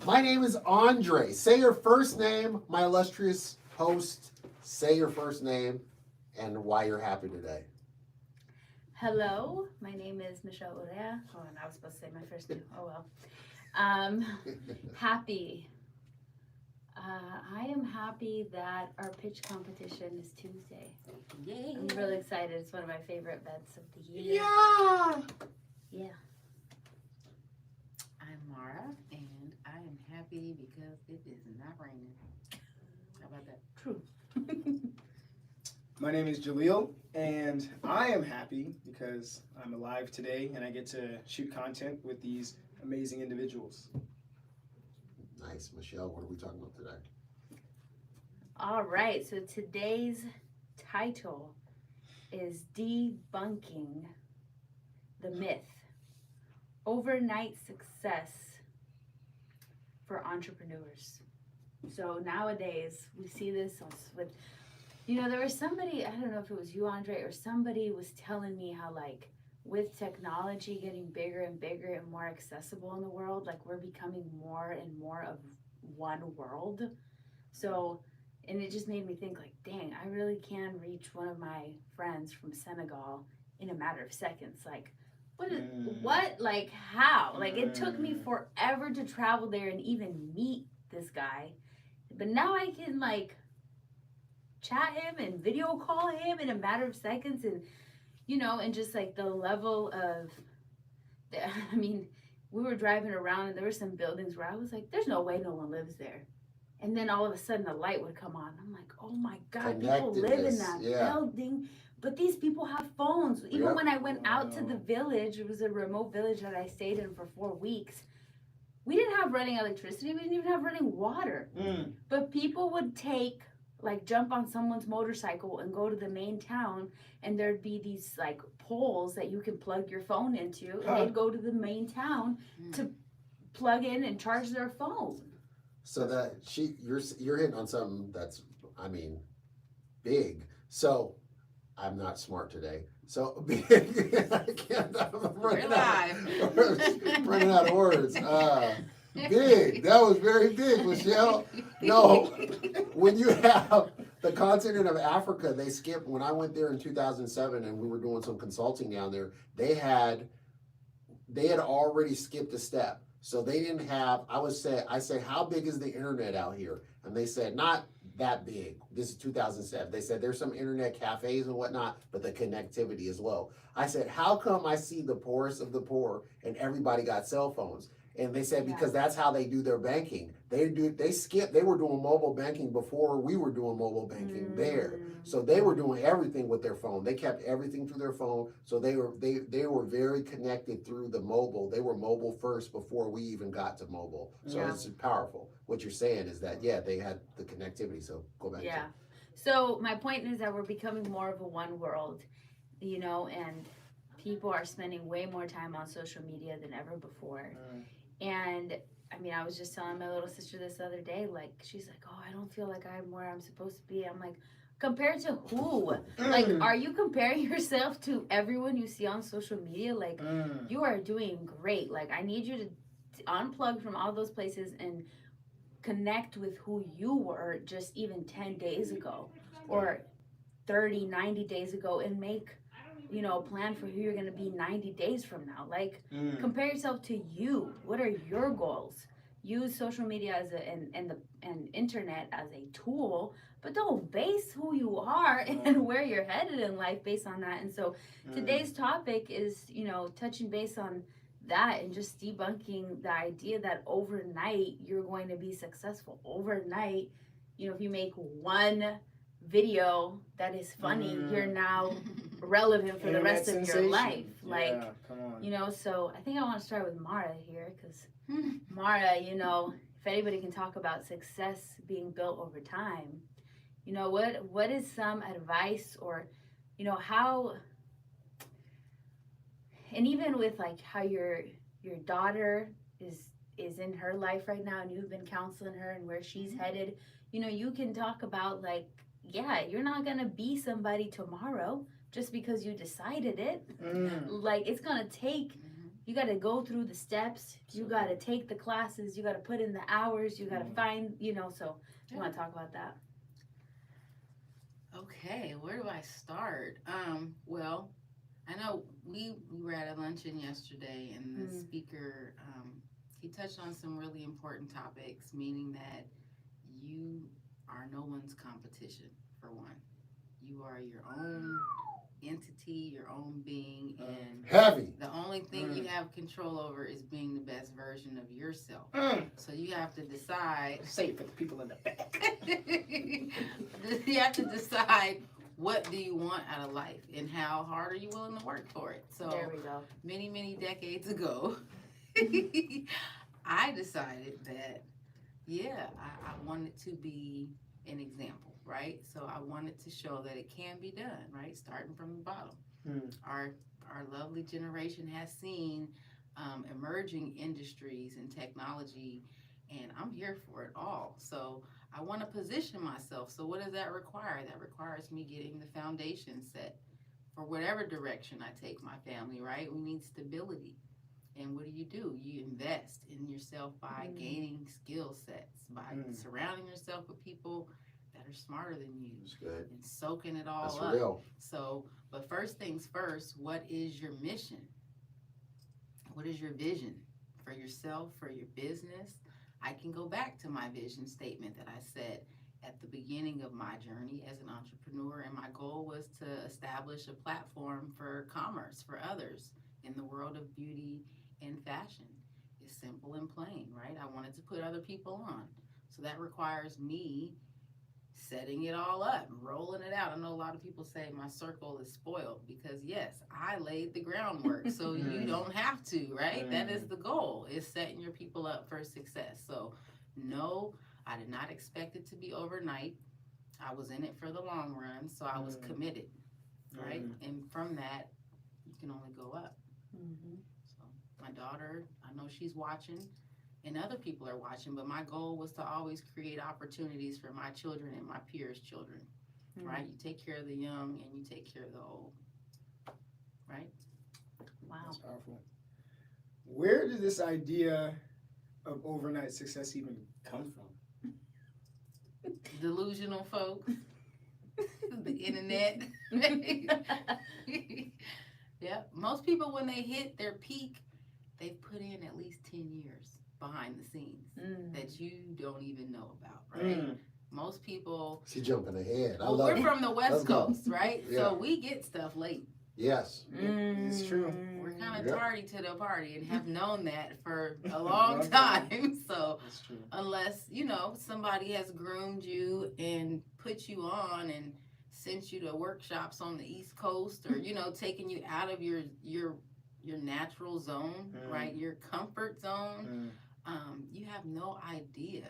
My name is Andre. Say your first name, my illustrious host. Say your first name and why you're happy today. Hello, my name is Michelle Urea. Oh, and I was supposed to say my first name. Oh well. Um, happy. I am happy that our pitch competition is Tuesday. Yay! I'm really excited. It's one of my favorite bets of the year. Yeah. Yeah. I'm Mara, and I am happy because it is not raining. How about that? True. My name is Jaleel, and I am happy because I'm alive today and I get to shoot content with these amazing individuals. Nice. Michelle, what are we talking about today? All right. So today's title is Debunking the Myth. Overnight Success for Entrepreneurs. So nowadays we see this with, there was somebody, I don't know if it was you, Andre, or somebody was telling me how, like, with technology getting bigger and bigger and more accessible in the world, like, we're becoming more and more of one world. So, and it just made me think, like, dang, I really can reach one of my friends from Senegal in a matter of seconds. Like, like, how? Like, it took me forever to travel there and even meet this guy. But now I can, like, chat him and video call him in a matter of seconds, and and just like the level of I mean, we were driving around and there were some buildings where I was like, there's no way no one lives there, and then all of a sudden the light would come on. I'm like, oh my god, people live in that building, but these people have phones. Even when I went out to the village, it was a remote village that I stayed in for 4 weeks, we didn't have running electricity, we didn't even have running water. But people would jump on someone's motorcycle and go to the main town, and there'd be these like poles that you can plug your phone into, and they'd go to the main town to plug in and charge their phone. So that you're hitting on something that's, I mean, big. So I'm not smart today. So big. I'm running out of words. Big. That was very big, Michelle. No, when you have the continent of Africa, they skip. When I went there in 2007 and we were doing some consulting down there, they had already skipped a step. So they didn't have, I say, how big is the internet out here? And they said, not that big. This is 2007. They said there's some internet cafes and whatnot, but the connectivity is low. I said, how come I see the poorest of the poor and everybody got cell phones? And they said, because that's how they do their banking. They were doing mobile banking before we were doing mobile banking there. So they were doing everything with their phone. They kept everything through their phone. So they were very connected through the mobile. They were mobile first before we even got to mobile. So it's powerful. What you're saying is that, they had the connectivity. So go back. Yeah. So my point is that we're becoming more of a one world, and people are spending way more time on social media than ever before. And I mean, I was just telling my little sister this other day, like, she's like, oh, I don't feel like I'm where I'm supposed to be. I'm like, compared to who? Like, are you comparing yourself to everyone you see on social media? Like, you are doing great. Like, I need you to unplug from all those places and connect with who you were just even 10 days ago or 30, 90 days ago, and make plan for who you're going to be 90 days from now. Like, compare yourself to you. What are your goals? Use social media as and internet as a tool, but don't base who you are and where you're headed in life based on that. And so today's topic is, touching base on that and just debunking the idea that overnight you're going to be successful. Overnight, if you make one video that is funny, you're now relevant for the rest of your life. Like, come on. So I think I want to start with Mara here, because Mara, if anybody can talk about success being built over time, what is some advice, or how, and even with like how your daughter is in her life right now, and you've been counseling her and where she's headed, you can talk about, like, you're not gonna be somebody tomorrow just because you decided it. Like, it's gonna take you got to go through the steps. You got to take the classes. You got to put in the hours. You got to find, so you want to talk about that? Okay, where do I start? Well, I know we were at a luncheon yesterday, and the speaker, he touched on some really important topics, meaning that you are no one's competition, for one. You are your own entity, your own being, and Heavy. the only thing you have control over is being the best version of yourself. So you have to decide. Say it for the people in the back. You have to decide, what do you want out of life, and how hard are you willing to work for it? So There we go. many decades ago, I decided that, I wanted to be an example, right? So I wanted to show that it can be done, right? Starting from the bottom. Our lovely generation has seen emerging industries and technology, and I'm here for it all. So I want to position myself. So what does that require? That requires me getting the foundation set for whatever direction I take my family, right? We need stability. And what do? You invest in yourself by gaining skill sets, by surrounding yourself with people that are smarter than you. That's good. And soaking it all That's up. real. So, but first things first, what is your mission? What is your vision for yourself, for your business? I can go back to my vision statement that I set at the beginning of my journey as an entrepreneur, and my goal was to establish a platform for commerce for others in the world of beauty and fashion. It's simple and plain, right? I wanted to put other people on. So that requires me setting it all up, rolling it out. I know a lot of people say my circle is spoiled, because yes, I laid the groundwork, so you don't have to, right? That is the goal, is setting your people up for success. So no, I did not expect it to be overnight. I was in it for the long run, so I was committed, right? And from that, you can only go up. So my daughter, I know she's watching, and other people are watching, but my goal was to always create opportunities for my children and my peers' children, right? You take care of the young and you take care of the old, right? Wow. That's powerful. Where did this idea of overnight success even come from? Delusional folks, the internet. Yeah, most people, when they hit their peak, they've put in at least 10 years behind the scenes that you don't even know about, right? Most people. She's jumping ahead. Well, we're from the West Coast, right? Yeah. So we get stuff late. Yes. It's true. We're kind of tardy to the party and have known that for a long time. So That's true. unless, somebody has groomed you and put you on and sent you to workshops on the East Coast, or, taking you out of your natural zone, right? Your comfort zone. You have no idea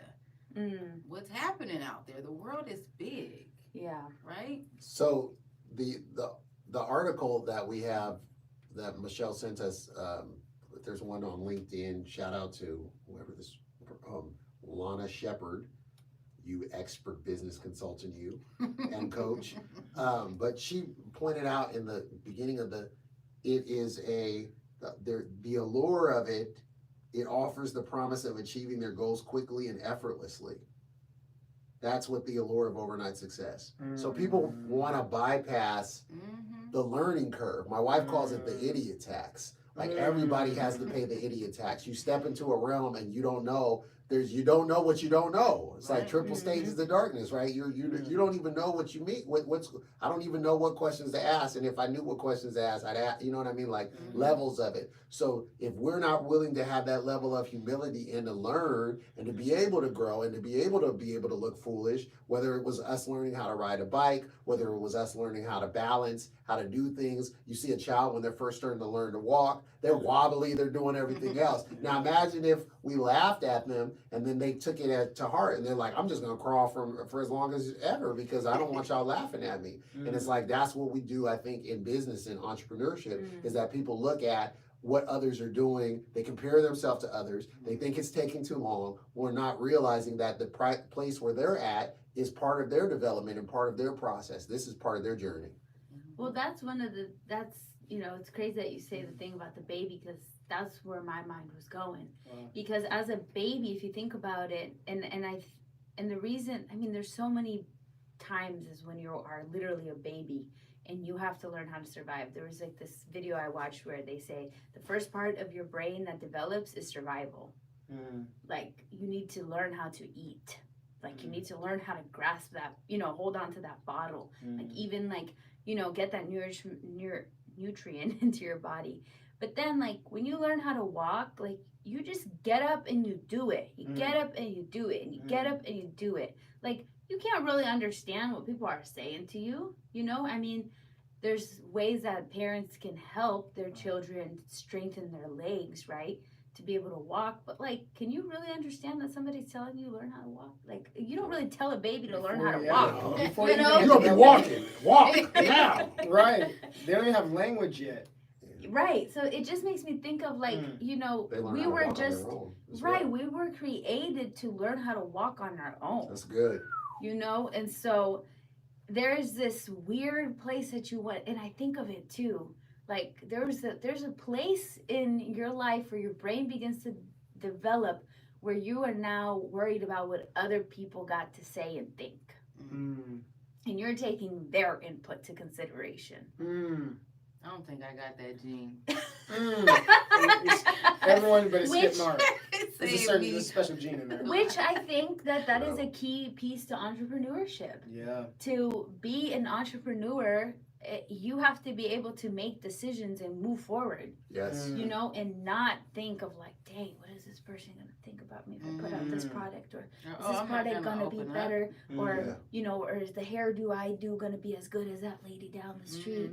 what's happening out there. The world is big. Yeah. Right? So the article that we have that Michelle sent us, there's one on LinkedIn. Shout out to whoever this, Lana Shepard, you expert business consultant, you and coach. But she pointed out in the beginning of it is the allure of it. It offers the promise of achieving their goals quickly and effortlessly. That's what the allure of overnight success. So people want to bypass the learning curve. My wife calls it the idiot tax. Like everybody has to pay the idiot tax. You step into a realm and you don't know. You don't know what you don't know. It's like triple stages of darkness, right? You don't even know what you mean. I don't even know what questions to ask. And if I knew what questions to ask, I'd ask. You know what I mean? Like levels of it. So if we're not willing to have that level of humility and to learn and to be able to grow and to be able to look foolish, whether it was us learning how to ride a bike, whether it was us learning how to balance, how to do things. You see a child when they're first starting to learn to walk, they're wobbly, they're doing everything else. Now imagine if we laughed at them and then they took it to heart and they're like, I'm just gonna crawl for as long as ever because I don't want y'all laughing at me. And it's like, that's what we do, I think, in business and entrepreneurship, is that people look at what others are doing, they compare themselves to others, they think it's taking too long, we're not realizing that the place where they're at is part of their development and part of their process. This is part of their journey. Well, that's it's crazy that you say the thing about the baby, because that's where my mind was going. Wow. Because as a baby, if you think about it, and the reason, I mean, there's so many times is when you are literally a baby and you have to learn how to survive. There was like this video I watched where they say the first part of your brain that develops is survival. Like, you need to learn how to eat. Like, you need to learn how to grasp that, hold on to that bottle. Like, even like, get that nutrient into your body. But then, like, when you learn how to walk, like, you just get up and you do it. You get up and you do it, and you get up and you do it. Like, you can't really understand what people are saying to you, I mean, there's ways that parents can help their children strengthen their legs, right, to be able to walk. But, like, can you really understand that somebody's telling you to learn how to walk? Like, you don't really tell a baby to learn how to walk. Before You know? You're going to be walking. Walk now. Right. They don't even have language yet. Right. So it just makes me think of, like, They learn we how to were walk on just, their own as right, well. we were created to learn how to walk on our own. That's good. And so there's this weird place that you went, and I think of it too. Like, there's a place in your life where your brain begins to develop where you are now worried about what other people got to say and think. And you're taking their input to consideration. I don't think I got that gene. Everyone but skip Mark. Save There's me. a special gene in there. Which I think that is a key piece to entrepreneurship. Yeah. To be an entrepreneur, you have to be able to make decisions and move forward, Yes. and not think of like, dang, what is this person going to think about me if I put out this product? Or is this product going to be better? Or, or is the hairdo I do going to be as good as that lady down the street?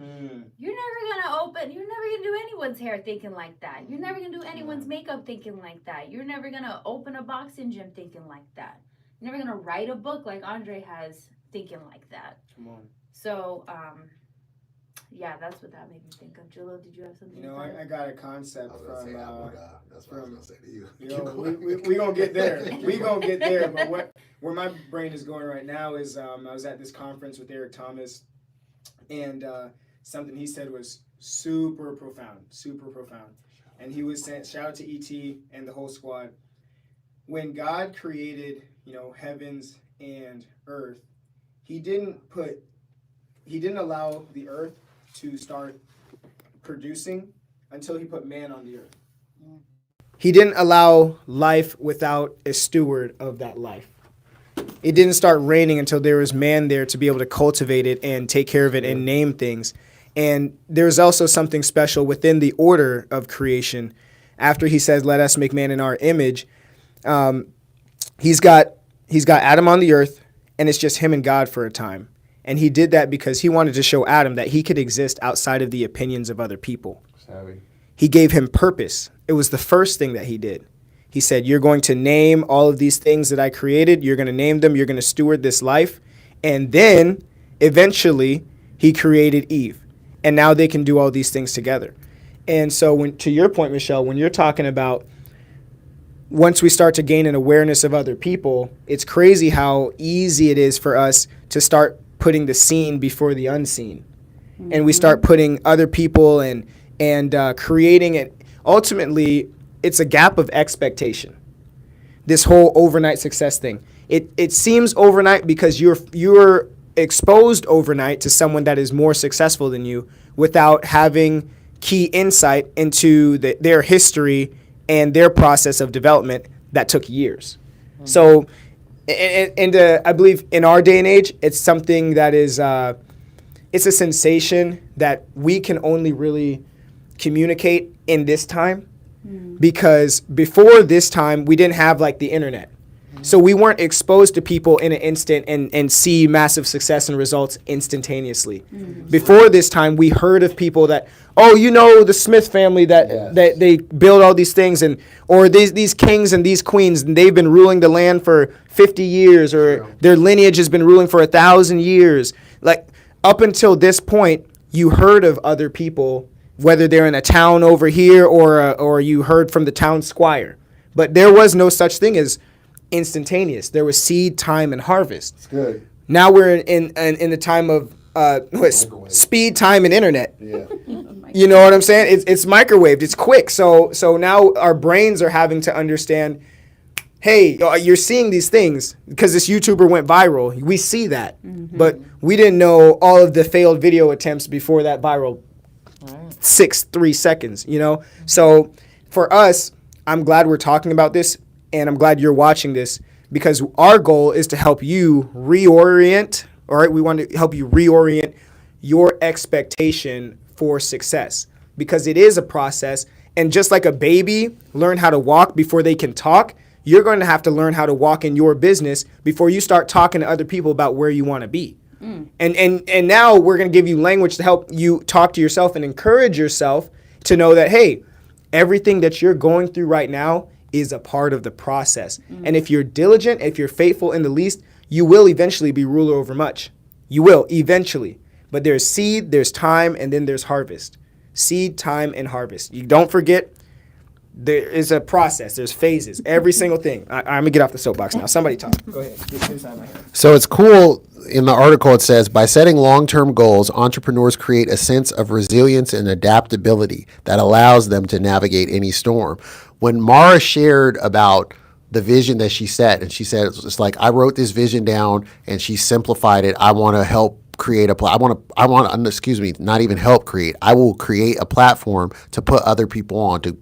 You're never going to do anyone's hair thinking like that. You're never going to do anyone's makeup thinking like that. You're never going to open a boxing gym thinking like that. You're never going to write a book like Andre has thinking like that. Come on. So, yeah, that's what that made me think of. Julio, did you have something? I got a concept I was going to from. say Abuga. That's what I was going to say to you. We gonna get there. We gonna get there. But where my brain is going right now is I was at this conference with Eric Thomas, and something he said was super profound. And he was saying, shout out to ET and the whole squad. When God created, heavens and earth, he didn't allow the earth to start producing until he put man on the earth. He didn't allow life without a steward of that life. It didn't start raining until there was man there to be able to cultivate it and take care of it and name things. And there's also something special within the order of creation. After he says, let us make man in our image, he's got Adam on the earth, and it's just him and God for a time. And he did that because he wanted to show Adam that he could exist outside of the opinions of other people. Savvy. He gave him purpose. It was the first thing that he did. He said, you're going to name all of these things that I created. You're going to name them. You're going to steward this life. And then eventually he created Eve. And now they can do all these things together. And so to your point, Michelle, when you're talking about once we start to gain an awareness of other people, it's crazy how easy it is for us to start putting the seen before the unseen. And we start putting other people and creating it. Ultimately, it's a gap of expectation. This whole overnight success thing. It seems overnight because you're exposed overnight to someone that is more successful than you without having key insight into their history and their process of development that took years. So, and I believe in our day and age, it's something that is, it's a sensation that we can only really communicate in this time, because before this time, we didn't have like the internet. So we weren't exposed to people in an instant and see massive success and results instantaneously. Before this time, we heard of people that, the Smith family that they build all these things, or these kings and these queens, and they've been ruling the land for 50 years, or their lineage has been ruling for 1,000 years. Like, up until this point, you heard of other people, whether they're in a town over here or you heard from the town squire. But there was no such thing as instantaneous. There was seed, time, and harvest. It's good. Now we're in the time of speed, time, and internet. Yeah. You know what I'm saying? It's microwaved. It's quick. So now our brains are having to understand, hey, you're seeing these things because this YouTuber went viral. We see that. But we didn't know all of the failed video attempts before that viral 3 seconds, you know? So for us, I'm glad we're talking about this, and I'm glad you're watching this, because our goal is to help you reorient, all right? We want to help you reorient your expectation for success, because it is a process. And just like a baby learn how to walk before they can talk, you're going to have to learn how to walk in your business before you start talking to other people about where you want to be. And now we're going to give you language to help you talk to yourself and encourage yourself to know that, hey, everything that you're going through right now is a part of the process. And if you're diligent, if you're faithful in the least, you will eventually be ruler over much. You will eventually. But there's seed, there's time, and then there's harvest. Seed, time, and harvest. You don't forget, there is a process. There's phases. Every single thing. I'm going to get off the soapbox now. Somebody talk. Go ahead. Get this out of my hair. So it's cool. In the article, it says, by setting long-term goals, entrepreneurs create a sense of resilience and adaptability that allows them to navigate any storm. When Mara shared about the vision that she set, and she said, it's like, I wrote this vision down and she simplified it. I want to help create not even help create. I will create a platform to put other people on, to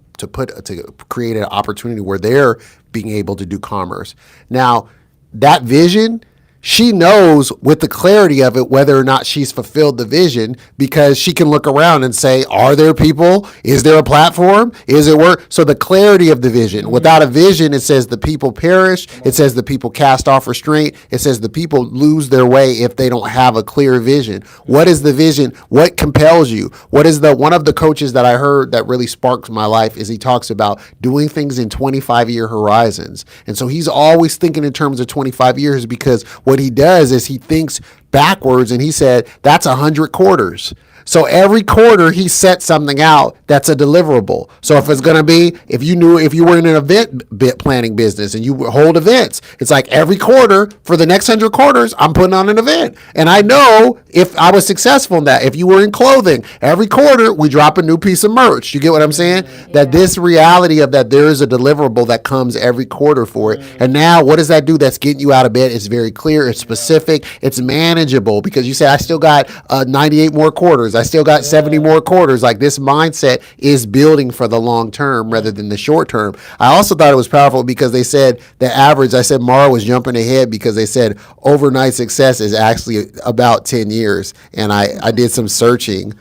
create an opportunity where they're being able to do commerce. Now, that vision, she knows with the clarity of it whether or not she's fulfilled the vision, because she can look around and say, are there people? Is there a platform? Is it work? So the clarity of the vision. Without a vision, it says the people perish. It says the people cast off restraint. It says the people lose their way if they don't have a clear vision. What is the vision? What compels you? What is one of the coaches that I heard that really sparks my life is he talks about doing things in 25-year horizons. And so he's always thinking in terms of 25 years, because what he does is he thinks backwards, and he said that's 100 quarters. So every quarter he set something out that's a deliverable. So if it's going to be, if you were in an event planning business and you hold events, it's like every quarter for the next 100 quarters, I'm putting on an event. And I know if I was successful in that, if you were in clothing, every quarter we drop a new piece of merch. You get what I'm saying? Yeah. That this reality of that there is a deliverable that comes every quarter for it. And now what does that do? That's getting you out of bed. It's very clear. It's specific. It's manageable, because you say, I still got 98 more quarters. I still got 70 more quarters. Like, this mindset is building for the long term rather than the short term. I also thought it was powerful because they said the average, I said Mara was jumping ahead because they said overnight success is actually about 10 years. And I did some searching,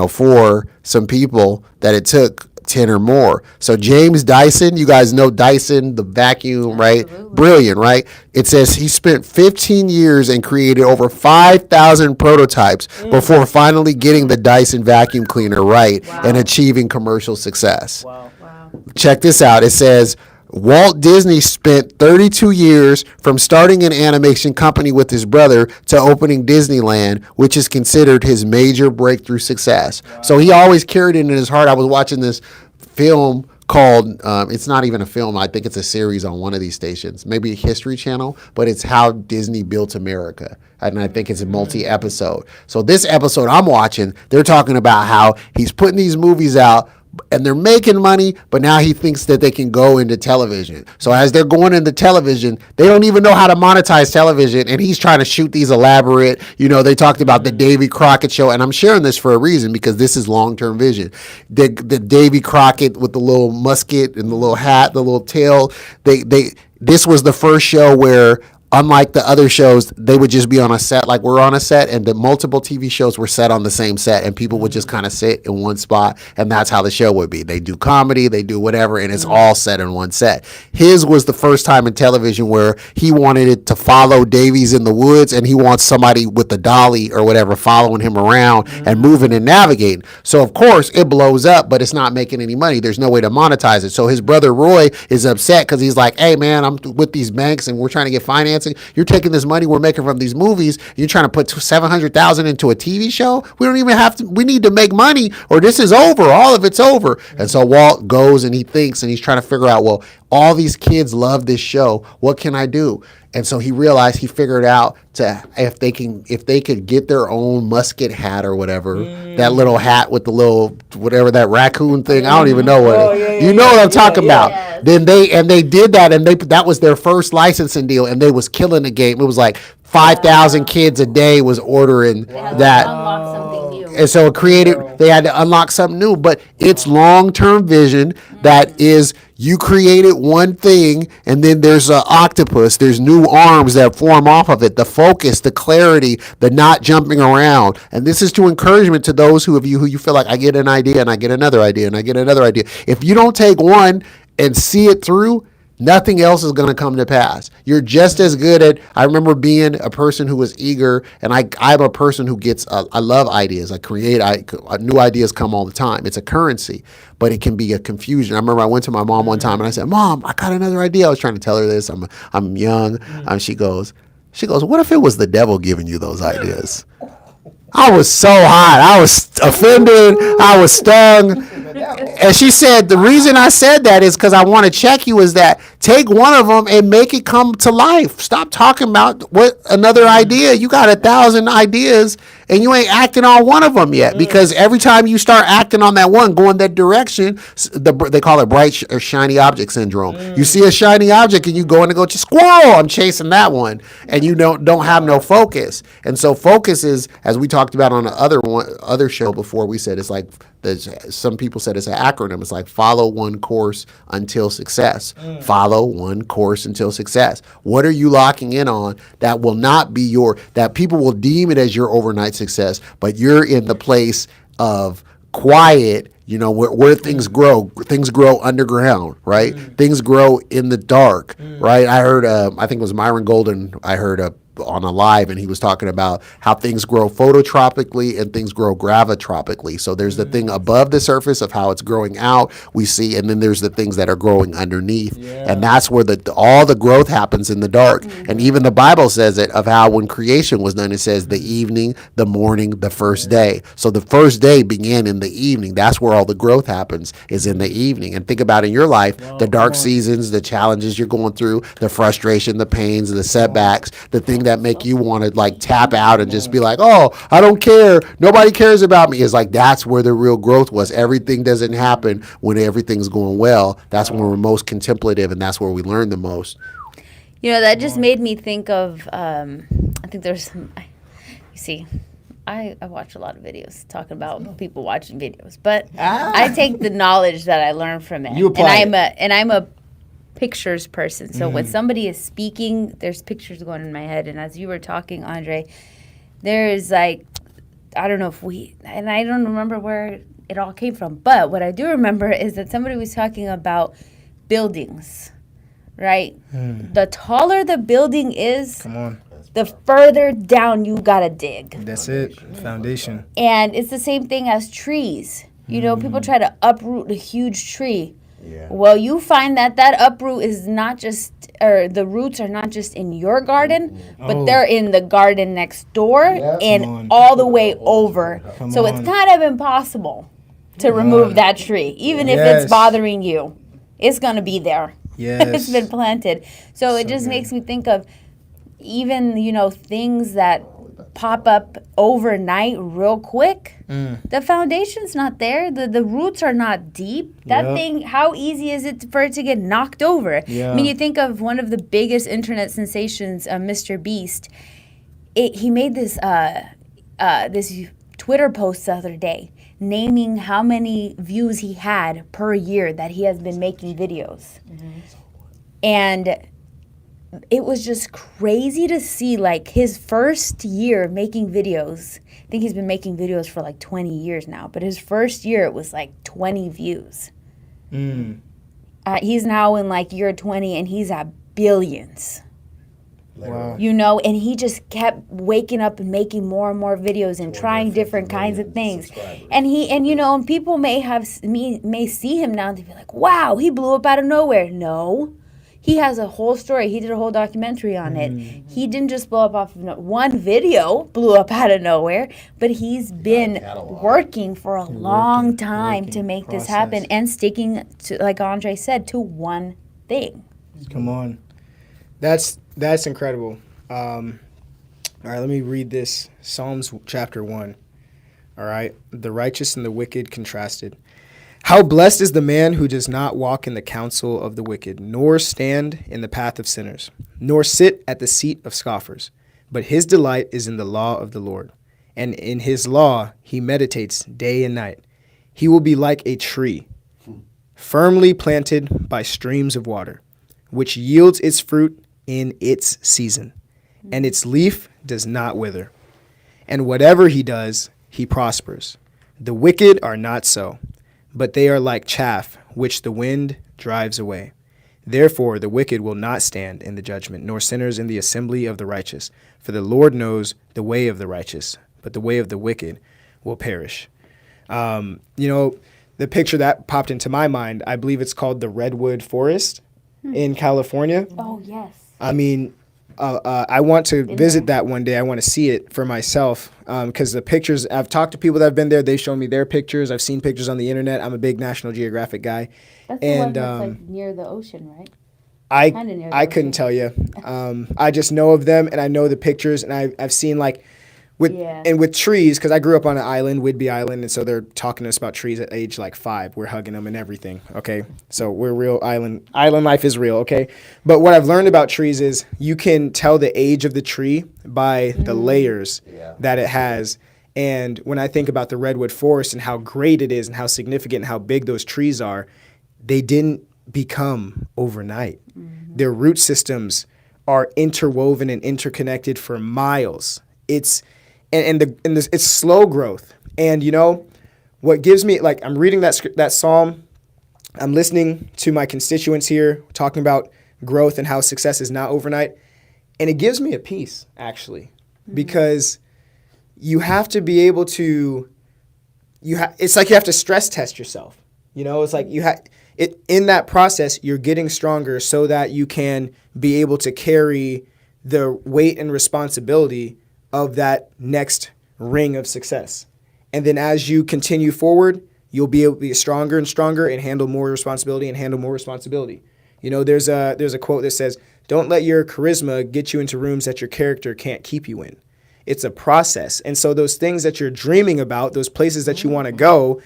for some people that it took 10 or more. So James Dyson, you guys know Dyson, the vacuum, right? Absolutely. Brilliant, right? It says he spent 15 years and created over 5,000 prototypes before finally getting the Dyson vacuum cleaner right and achieving commercial success. Wow. Check this out. It says Walt Disney spent 32 years from starting an animation company with his brother to opening Disneyland, which is considered his major breakthrough success. Wow. So he always carried it in his heart. I was watching this film called, it's not even a film, I think it's a series on one of these stations, maybe History Channel, but it's How Disney Built America. And I think it's a multi-episode. So this episode I'm watching, they're talking about how he's putting these movies out, and they're making money, but now he thinks that they can go into television. So as they're going into television, they don't even know how to monetize television, and he's trying to shoot these elaborate, they talked about the Davy Crockett show, and I'm sharing this for a reason, because this is long-term vision. The Davy Crockett with the little musket and the little hat, the little tail, this was the first show where, unlike the other shows, they would just be on a set like we're on a set, and the multiple TV shows were set on the same set, and people would just kind of sit in one spot, and that's how the show would be. They do comedy, they do whatever, and it's all set in one set. His was the first time in television where he wanted it to follow Davies in the woods, and he wants somebody with the dolly or whatever following him around and moving and navigating. So, of course, it blows up, but it's not making any money. There's no way to monetize it. So his brother Roy is upset because he's like, hey, man, I'm with these banks, and we're trying to get financing. You're taking this money we're making from these movies, you're trying to put $700,000 into a TV show. We don't even have to. We need to make money, or this is over. All of it's over. And so Walt goes and he thinks, and he's trying to figure out, well, all these kids love this show. What can I do? And so he realized, he figured out if they could get their own musket hat or whatever, that little hat with the little whatever, that raccoon thing. I don't even know what you know what I'm talking about. Yes. Then they did that, and that was their first licensing deal, and they was killing the game. It was like 5,000 kids a day was ordering They had to that. unlock something new. And so they had to unlock something new, but it's long-term vision that is, you created one thing, and then there's an octopus, there's new arms that form off of it, the focus, the clarity, the not jumping around. And this is to encouragement to those who you feel like, I get an idea and I get another idea and I get another idea. If you don't take one and see it through, nothing else is going to come to pass. You're just as good at, I remember being a person who was eager, and I'm a person who gets, I love ideas. I create, new ideas come all the time. It's a currency, but it can be a confusion. I remember I went to my mom one time and I said, Mom, I got another idea. I was trying to tell her this. I'm young. She goes, what if it was the devil giving you those ideas? I was so hot. I was offended. I was stung. And she said, the reason I said that is because I want to check you, is that take one of them and make it come to life. Stop talking about what another idea. You got 1,000 ideas and you ain't acting on one of them yet, because every time you start acting on that one, going that direction, they call it bright or shiny object syndrome. You see a shiny object and you go in and go, squirrel, I'm chasing that one. And you don't have no focus. And so focus is, as we talked about on the other show before, we said it's like, some people said it's an acronym. It's like follow one course until success. Follow one course until success. What are you locking in on that will not be that people will deem it as your overnight success, but you're in the place of quiet, where things grow. Things grow underground, right? Things grow in the dark, right? I heard, I think it was Myron Golden, I heard on a live, and he was talking about how things grow phototropically and things grow gravitropically. So there's the thing above the surface of how it's growing out, we see, and then there's the things that are growing underneath. And that's where all the growth happens in the dark. And even the Bible says it, of how when creation was done, it says the evening, the morning, the first day. So the first day began in the evening. That's where all the growth happens, is in the evening. And think about in your life, the dark seasons, the challenges you're going through, the frustration, the pains, the setbacks, the thing that make you want to like tap out and just be like, oh, I don't care, nobody cares about me, is like, that's where the real growth was. Everything doesn't happen when everything's going well. That's when we're most contemplative, and that's where we learn the most. That just made me think of, I think there's some, you see, I watch a lot of videos talking about people watching videos, but I take the knowledge that I learn from it. You apply and I'm a pictures person. So when somebody is speaking, there's pictures going in my head. And as you were talking, Andre, there is like, I don't know if and I don't remember where it all came from, but what I do remember is that somebody was talking about buildings, right? The taller the building is, Come on. the further down you gotta dig. That's it. Foundation. And it's the same thing as trees. People try to uproot a huge tree. Yeah. Well, you find that uproot is not just, or the roots are not just in your garden, but they're in the garden next door and all the way over. So it's kind of impossible to remove that tree, even if it's bothering you. It's going to be there. Yes. It's been planted. So it just makes me think of even, things that pop up overnight real quick. The foundation's not there. The roots are not deep. That thing, how easy is it for it to get knocked over? I mean, you think of one of the biggest internet sensations, Mr. Beast. He made this this Twitter post the other day naming how many views he had per year that he has been making videos. And it was just crazy to see, like, his first year making videos. I think he's been making videos for like 20 years now, but his first year it was like 20 views. He's now in like year 20 and he's at billions. Wow. And he just kept waking up and making more and more videos and trying different kinds of things. And people may see him now and they be like, wow, he blew up out of nowhere. No. He has a whole story. He did a whole documentary on it. He didn't just blow up off of one video, blew up out of nowhere, but he's been working for a long time to make this happen and sticking to, like Andre said, to one thing. Come on. That's incredible. All right, let me read this. Psalms chapter 1. All right. The righteous and the wicked contrasted. How blessed is the man who does not walk in the counsel of the wicked, nor stand in the path of sinners, nor sit at the seat of scoffers. But his delight is in the law of the Lord, and in his law he meditates day and night. He will be like a tree, firmly planted by streams of water, which yields its fruit in its season, and its leaf does not wither. And whatever he does, he prospers. The wicked are not so, but they are like chaff which the wind drives away. Therefore the wicked will not stand in the judgment, nor sinners in the assembly of the righteous. For the Lord knows the way of the righteous, but the way of the wicked will perish. You know, the picture that popped into my mind, I believe it's called the Redwood Forest in California. Oh, yes. I mean, I want to visit that one day. I want to see it for myself because the pictures, I've talked to people that have been there. They've shown me their pictures. I've seen pictures on the internet. I'm a big National Geographic guy. That's the one that's like near the ocean, right? I couldn't tell you. I just know of them and I know the pictures and I've seen like with trees, because I grew up on an island, Whidbey Island, and so they're talking to us about trees at age like 5. We're hugging them and everything, okay? So we're real island life is real, okay? But what I've learned about trees is you can tell the age of the tree by the layers that it has. And when I think about the Redwood Forest and how great it is and how significant and how big those trees are, they didn't become overnight. Their root systems are interwoven and interconnected for miles. It's it's slow growth. And you know what gives me, like, I'm reading that psalm, I'm listening to my constituents here talking about growth and how success is not overnight, and it gives me a peace actually, because you have to be able to it's like you have to stress test yourself. You know, it's like in that process you're getting stronger so that you can be able to carry the weight and responsibility of that next ring of success. And then as you continue forward, you'll be able to be stronger and stronger and handle more responsibility and handle more responsibility. You know, there's a quote that says, "Don't let your charisma get you into rooms that your character can't keep you in." It's a process. And so those things that you're dreaming about, those places that you want to go,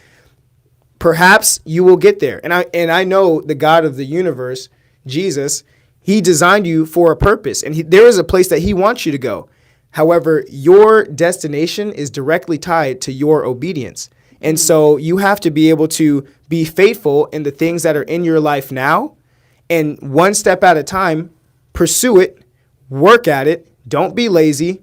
perhaps you will get there. And I know the God of the universe, Jesus, he designed you for a purpose, and there is a place that he wants you to go. However, your destination is directly tied to your obedience. And so you have to be able to be faithful in the things that are in your life now, and one step at a time, pursue it, work at it, don't be lazy,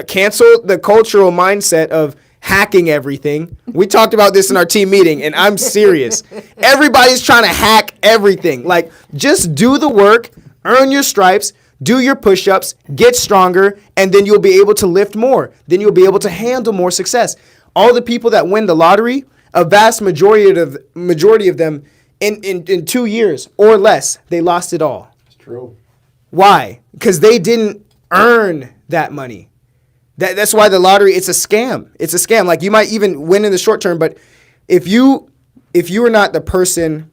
cancel the cultural mindset of hacking everything. We talked about this in our team meeting, and I'm serious. Everybody's trying to hack everything. Like, just do the work, earn your stripes, do your push-ups, get stronger, and then you'll be able to lift more. Then you'll be able to handle more success. All the people that win the lottery, a vast majority of them in 2 years or less, they lost it all. It's true. Why? Because they didn't earn that money. That's why the lottery, it's a scam. It's a scam. Like, you might even win in the short term, but if you are not the person,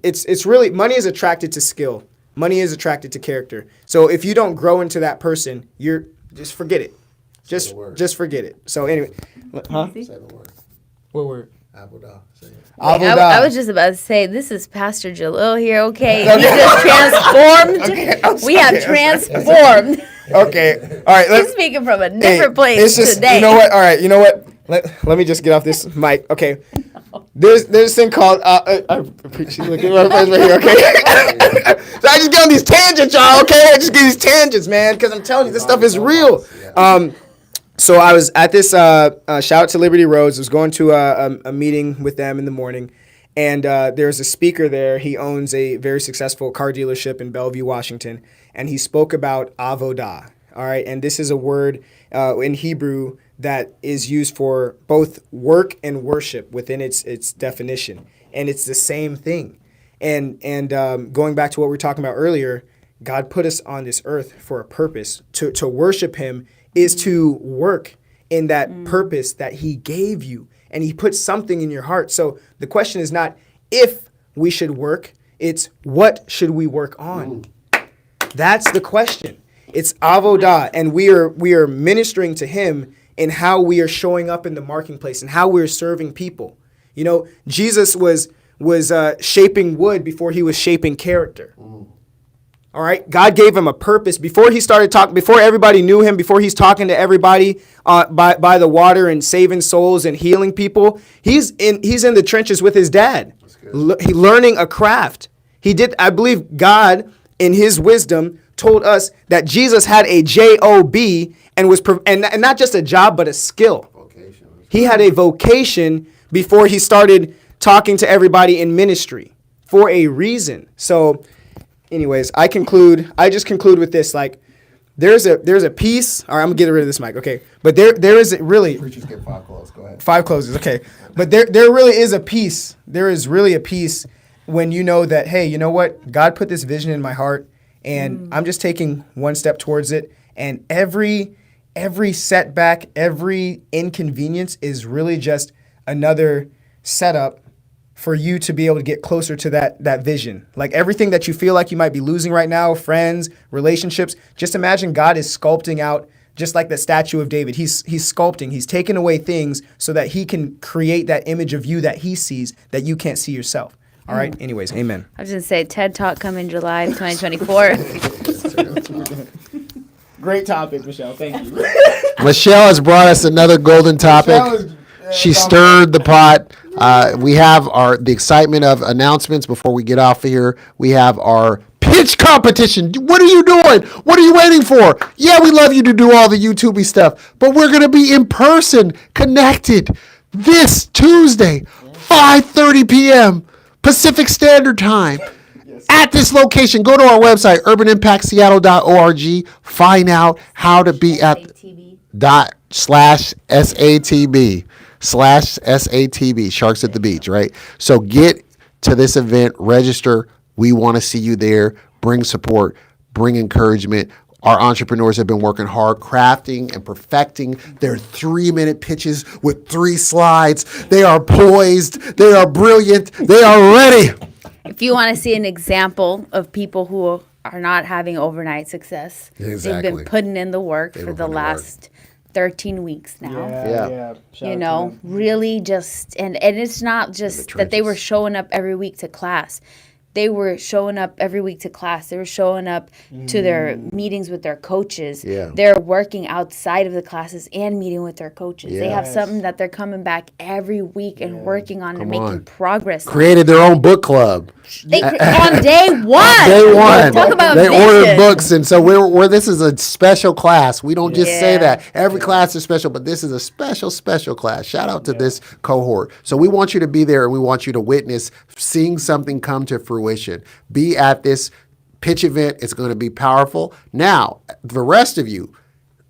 it's really, money is attracted to skill. Money is attracted to character. So if you don't grow into that person, you're just forget it. Just forget it. So anyway, huh? Say the word. What word? Avodah. Say it. I was just about to say, this is Pastor Jalil here, okay? He just transformed. We have transformed. Okay. All right. He's speaking from a different place today. You know what? All right. You know what? Let me just get off this mic. Okay. There's this thing called I preach. Look at my friends right here. Okay. So I just get on these tangents, y'all. Okay. I just get these tangents, man, because I'm telling you, this stuff is real. So I was at this shout out to Liberty Roads. I was going to a meeting with them in the morning, and there's a speaker there. He owns a very successful car dealership in Bellevue, Washington, and he spoke about avodah. All right, and this is a word in Hebrew that is used for both work and worship within its definition, and it's the same thing. And going back to what we were talking about earlier, God put us on this earth for a purpose. To worship Him is to work in that purpose that He gave you, and He put something in your heart. So the question is not if we should work, It's what should we work on? That's the question. It's avodah, and we are ministering to him in how we are showing up in the marketplace and how we're serving people. You know, Jesus was shaping wood before he was shaping character. All right, God gave him a purpose before he started talking. Before everybody knew him, before he's talking to everybody by the water and saving souls and healing people. He's in the trenches with his dad, learning a craft. I believe God, in his wisdom, told us that Jesus had a job and not just a job, but a skill. Vocation. He had a vocation before he started talking to everybody in ministry for a reason. So, anyways, I just conclude with this. Like, there's a piece. All right, I'm gonna get rid of this mic. Okay, but there is really. Preachers get 5 closes. Go ahead. 5 closes. Okay, but there really is a piece. There is really a piece when you know that, hey, you know what? God put this vision in my heart, and I'm just taking one step towards it. And every setback, every inconvenience is really just another setup for you to be able to get closer to that vision. Like everything that you feel like you might be losing right now, friends, relationships, just imagine God is sculpting out, just like the statue of David. He's sculpting, he's taking away things so that he can create that image of you that he sees that you can't see yourself. All right? Anyways, amen. I was going to say, TED Talk coming July 2024. Great topic, Michelle. Thank you. Michelle has brought us another golden topic. She stirred the pot. We have the excitement of announcements before we get off of here. We have our pitch competition. What are you doing? What are you waiting for? Yeah, we love you to do all the YouTube stuff, but we're going to be in person, connected this Tuesday, 5:30 p.m. Pacific Standard Time. At this location, go to our website, urbanimpactseattle.org. Find out how to be at /SATB Sharks at the Beach, right? So get to this event, register. We want to see you there. Bring support, bring encouragement. Our entrepreneurs have been working hard, crafting and perfecting their 3-minute pitches with 3 slides. They are poised. They are brilliant. They are ready. If you want to see an example of people who are not having overnight success, Exactly. they've been putting in the work for the last 13 weeks now. Yeah. You know, really just, and it's not just that they were showing up every week to class. They were showing up every week to class. They were showing up to their meetings with their coaches. Yeah. They're working outside of the classes and meeting with their coaches. They have something that they're coming back every week and working on and making progress. Created their own book club. On day one. Day one. Talk about they vision. ordered books, and so we're this is a special class. We don't just say that. Every class is special, but this is a special class. Shout out to this cohort. So we want you to be there, and we want you to witness seeing something come to fruition. Be at this pitch event. It's going to be powerful. Now, the rest of you,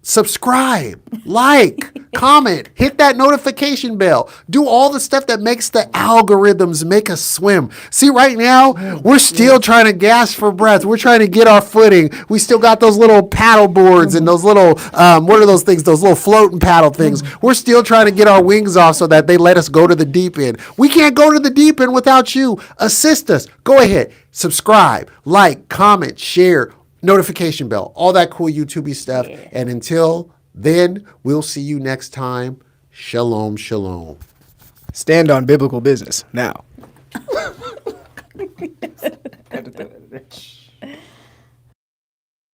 subscribe, like, comment, hit that notification bell, do all the stuff that makes the algorithms make us swim. See, right now, we're still trying to gasp for breath. We're trying to get our footing. We still got those little paddle boards and those little, what are those things? Those little floating paddle things. We're still trying to get our wings off so that they let us go to the deep end. We can't go to the deep end without you. Assist us. Go ahead, subscribe, like, comment, share, notification bell, all that cool YouTube stuff. And until then, we'll see you next time. Shalom, shalom. Stand on biblical business now.